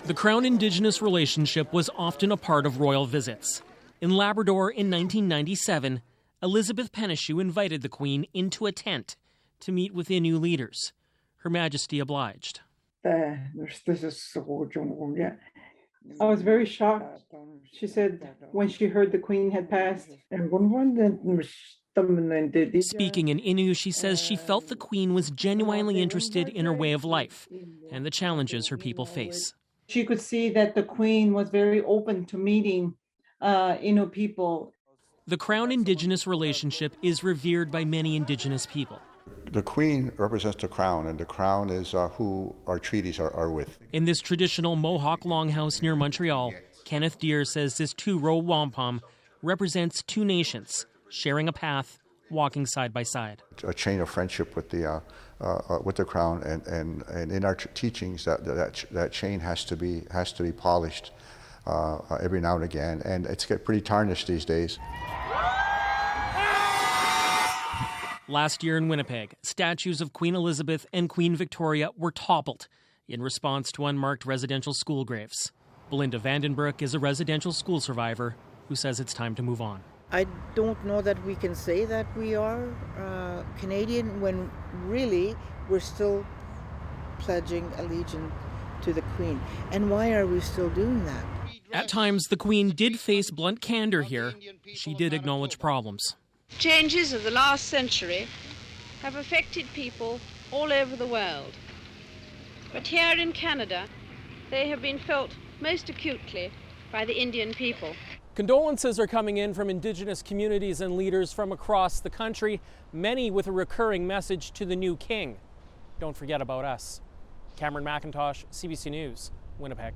The Crown-Indigenous relationship was often a part of royal visits. In Labrador in 1997, Elizabeth Penneshu invited the Queen into a tent to meet with Innu leaders. Her Majesty obliged. I was very shocked. She said when she heard the Queen had passed. Speaking in Innu, she says she felt the Queen was genuinely interested in her way of life and the challenges her people face. She could see that the Queen was very open to meeting Innu people. The Crown-Indigenous relationship is revered by many Indigenous people. The Queen represents the Crown, and the Crown is who our treaties are with. In this traditional Mohawk longhouse near Montreal, Kenneth Deere says this two-row wampum represents two nations, sharing a path, walking side by side. A chain of friendship with the Crown, and in our teachings, that chain has to be polished every now and again, and it's get pretty tarnished these days. Last year in Winnipeg, statues of Queen Elizabeth and Queen Victoria were toppled in response to unmarked residential school graves. Belinda Vandenbroek is a residential school survivor who says it's time to move on. I don't know that we can say that we are Canadian when really we're still pledging allegiance to the Queen. And why are we still doing that? At times, the Queen did face blunt candor here. She did acknowledge problems. Changes of the last century have affected people all over the world. But here in Canada, they have been felt most acutely by the Indian people. Condolences are coming in from Indigenous communities and leaders from across the country, many with a recurring message to the new king. Don't forget about us. Cameron McIntosh, CBC News, Winnipeg.